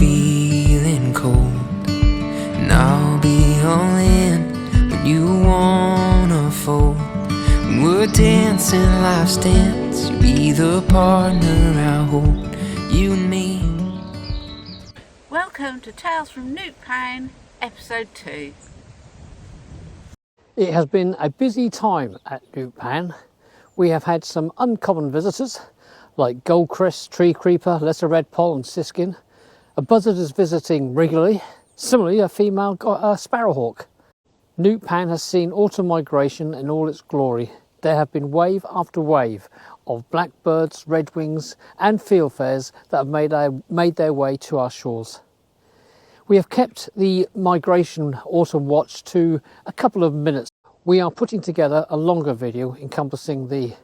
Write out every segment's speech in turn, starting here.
feeling cold, and I'll be all in when you wanna fold. When we're dancing life's dance, you'll be the partner I hold, you and me. Welcome to Tales from Newt Pan, episode 2. It has been a busy time at Newt Pan. We have had some uncommon visitors like goldcrest, tree creeper, lesser redpoll and siskin. A buzzard is visiting regularly, similarly a female sparrowhawk. Newt Pan has seen autumn migration in all its glory. There have been wave after wave of blackbirds, redwings and fieldfares that have made their way to our shores. We have kept the migration autumn watch to a couple of minutes. We are putting together a longer video encompassing the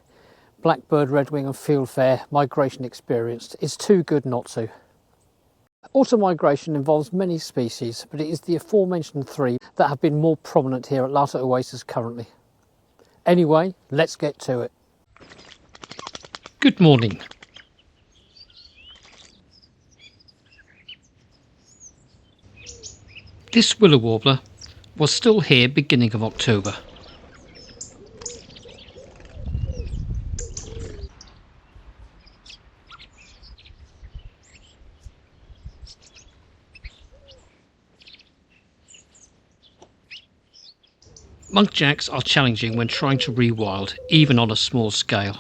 blackbird, redwing and fieldfare migration experience. It's too good not to. Autumn migration involves many species, but it is the aforementioned 3 that have been more prominent here at Lata Oasis currently. Anyway, let's get to it. Good morning. This willow warbler was still here beginning of October. Muntjacs are challenging when trying to rewild, even on a small scale.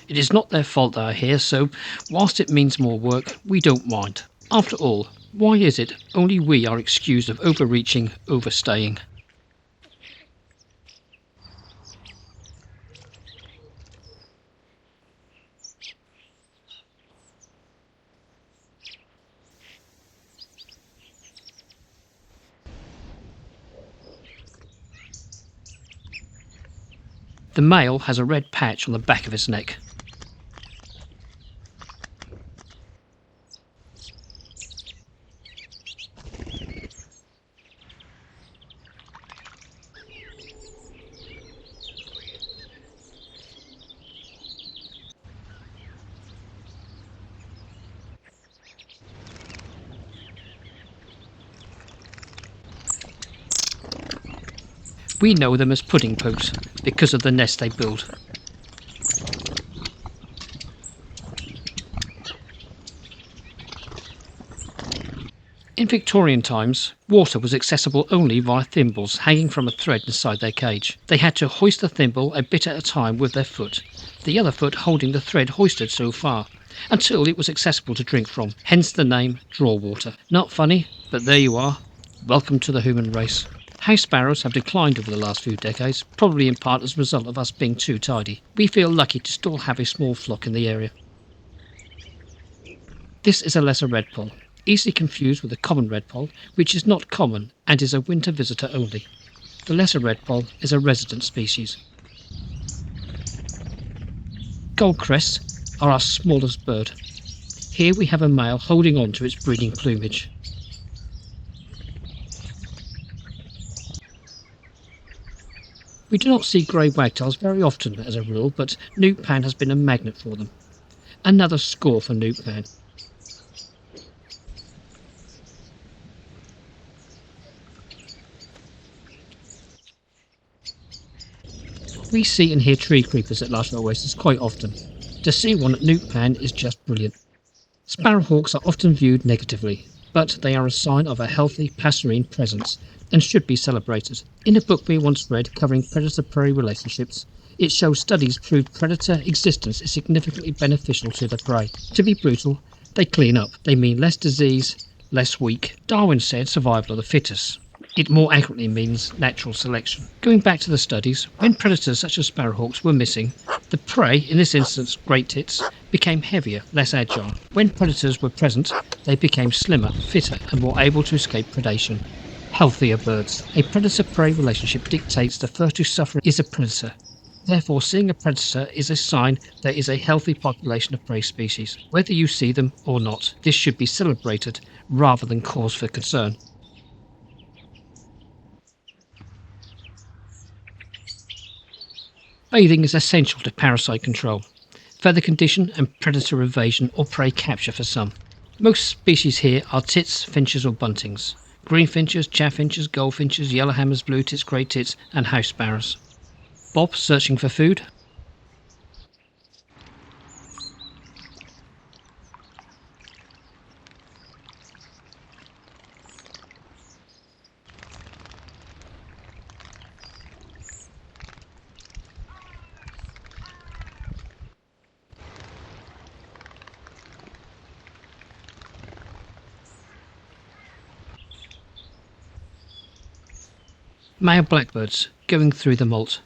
It is not their fault they are here, so whilst it means more work, we don't mind. After all, why is it only we are excused of overreaching, overstaying? The male has a red patch on the back of his neck. We know them as pudding pokes because of the nest they build. In Victorian times, water was accessible only via thimbles hanging from a thread inside their cage. They had to hoist the thimble a bit at a time with their foot, the other foot holding the thread hoisted so far, until it was accessible to drink from, hence the name draw water. Not funny, but there you are. Welcome to the human race. House sparrows have declined over the last few decades, probably in part as a result of us being too tidy. We feel lucky to still have a small flock in the area. This is a lesser redpoll, easily confused with the common redpoll, which is not common and is a winter visitor only. The lesser redpoll is a resident species. Goldcrests are our smallest bird. Here we have a male holding on to its breeding plumage. We do not see grey wagtails very often as a rule, but Newt Pan has been a magnet for them. Another score for Newt Pan. We see and hear tree creepers at Lata Oasis quite often. To see one at Newt Pan is just brilliant. Sparrowhawks are often viewed negatively, but they are a sign of a healthy passerine presence and should be celebrated. In a book we once read covering predator-prey relationships, it shows studies proved predator existence is significantly beneficial to the prey. To be brutal, they clean up. They mean less disease, less weak. Darwin said survival of the fittest. It more accurately means natural selection. Going back to the studies, when predators such as sparrowhawks were missing, the prey, in this instance great tits, became heavier, less agile. When predators were present, they became slimmer, fitter and more able to escape predation. Healthier birds. A predator-prey relationship dictates the first to suffer is a predator. Therefore, seeing a predator is a sign there is a healthy population of prey species. Whether you see them or not, this should be celebrated rather than cause for concern. Bathing is essential to parasite control, feather condition and predator evasion or prey capture for some. Most species here are tits, finches or buntings. Greenfinches, chaffinches, goldfinches, yellowhammers, blue tits, grey tits and house sparrows. Bob searching for food. Male blackbirds going through the molt.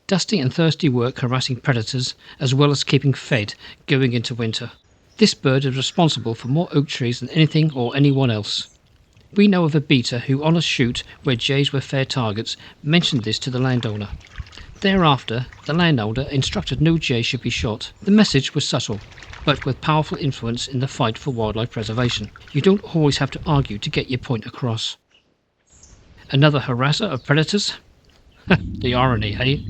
Dusty and thirsty work harassing predators as well as keeping fed going into winter. This bird is responsible for more oak trees than anything or anyone else. We know of a beater who on a shoot where jays were fair targets mentioned this to the landowner. Thereafter, the landowner instructed no jay should be shot. The message was subtle, but with powerful influence in the fight for wildlife preservation. You don't always have to argue to get your point across. Another harasser of predators? The irony, hey?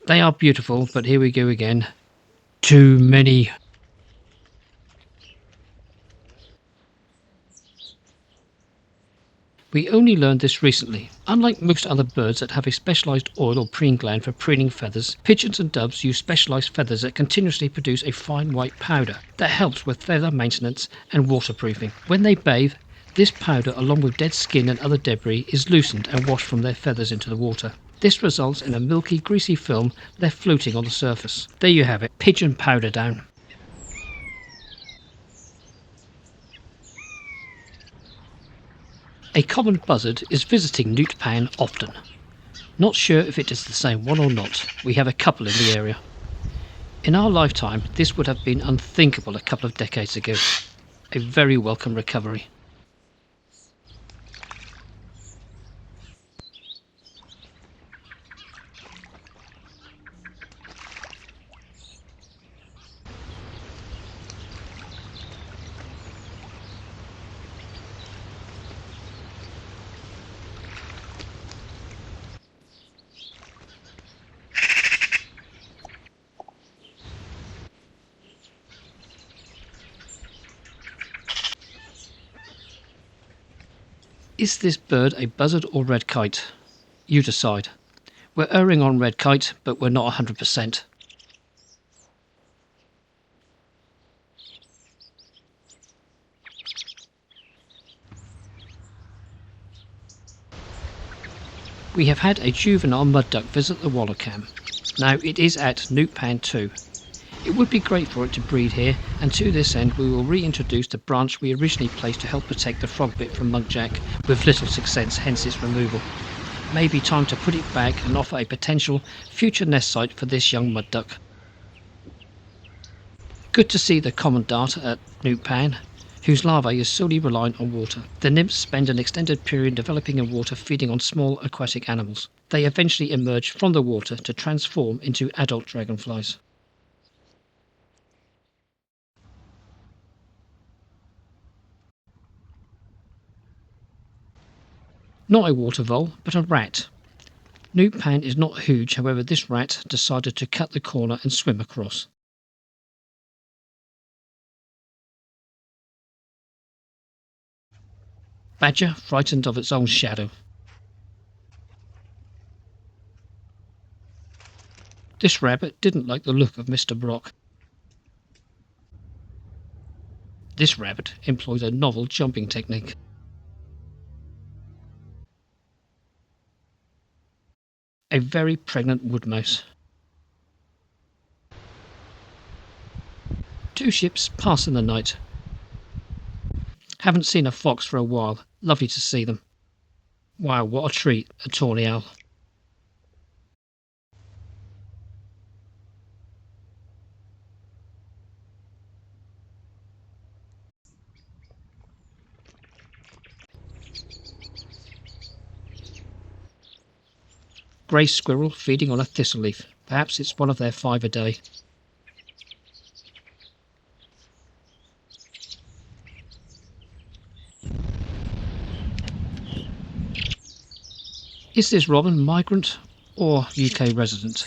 They are beautiful, but here we go again. Too many. We only learned this recently. Unlike most other birds that have a specialised oil or preen gland for preening feathers, pigeons and doves use specialised feathers that continuously produce a fine white powder that helps with feather maintenance and waterproofing. When they bathe, this powder, along with dead skin and other debris, is loosened and washed from their feathers into the water. This results in a milky, greasy film left floating on the surface. There you have it, pigeon powder down. A common buzzard is visiting Newt Pan often. Not sure if it is the same one or not. We have a couple in the area. In our lifetime, this would have been unthinkable a couple of decades ago. A very welcome recovery. Is this bird a buzzard or red kite? You decide. We're erring on red kite, but we're not 100%. We have had a juvenile mud duck visit the Wallacam. Now it is at Newt Pan 2. It would be great for it to breed here, and to this end we will reintroduce the branch we originally placed to help protect the frog bit from muntjac, with little success, hence its removal. Maybe time to put it back and offer a potential future nest site for this young mud duck. Good to see the common darter at Newt Pan, whose larvae is solely reliant on water. The nymphs spend an extended period developing in water, feeding on small aquatic animals. They eventually emerge from the water to transform into adult dragonflies. Not a water vole, but a rat. Newt Pan is not huge, however this rat decided to cut the corner and swim across. Badger frightened of its own shadow. This rabbit didn't like the look of Mr. Brock. This rabbit employs a novel jumping technique. A very pregnant wood mouse. Two ships pass in the night. Haven't seen a fox for a while. Lovely to see them. Wow, what a treat, a tawny owl. grey squirrel feeding on a thistle leaf. Perhaps it's one of their 5 a day. Is this robin migrant or UK resident?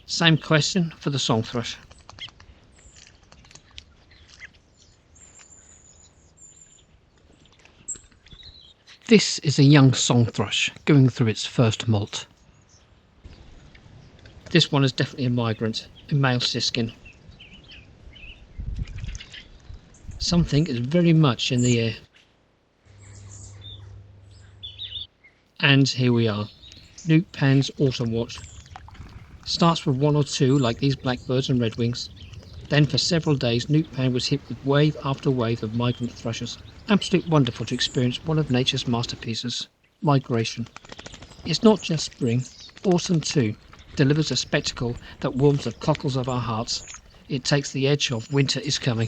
Same question for the song thrush. This is a young song thrush going through its first molt. This one is definitely a migrant, a male siskin. Something is very much in the air. And here we are, Newt Pan's autumn watch. Starts with 1 or 2 like these blackbirds and redwings. Then for several days Newt Pan was hit with wave after wave of migrant thrushes. Absolutely wonderful to experience one of nature's masterpieces, migration. It's not just spring, autumn too delivers a spectacle that warms the cockles of our hearts. It takes the edge of winter is coming.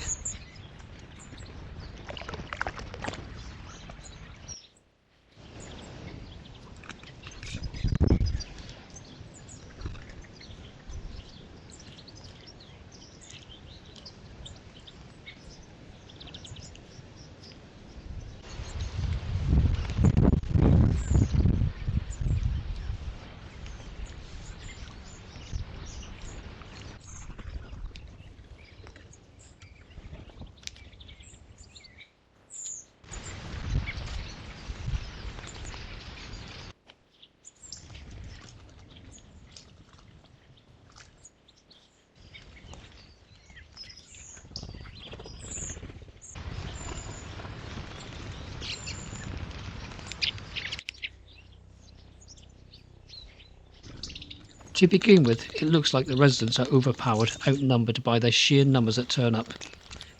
To begin with, it looks like the residents are overpowered, outnumbered by their sheer numbers that turn up.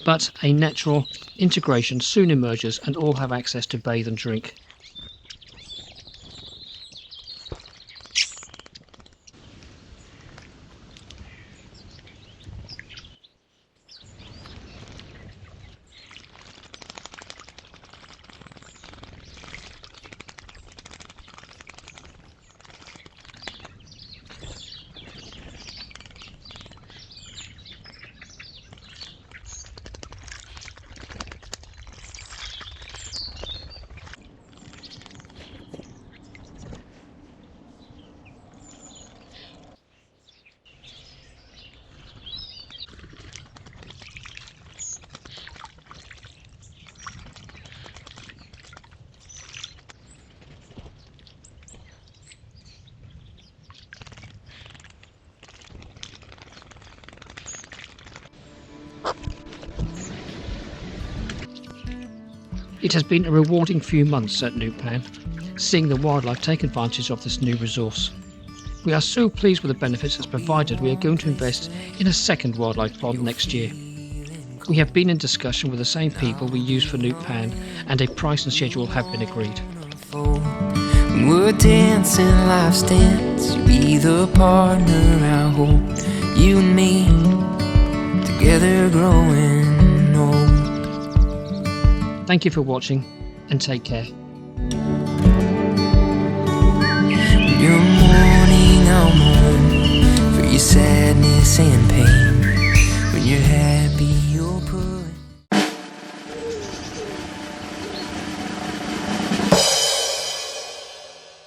But a natural integration soon emerges and all have access to bathe and drink. It has been a rewarding few months at Newt Pan, seeing the wildlife take advantage of this new resource. We are so pleased with the benefits it's provided we are going to invest in a second wildlife pond next year. We have been in discussion with the same people we use for Newt Pan and a price and schedule have been agreed. When we're dancing life's dance, you be the partner I hold. You and me, together growing old. Thank you for watching and take care. When you're mourning, I'll mourn for your sadness and pain. When you're happy, you'll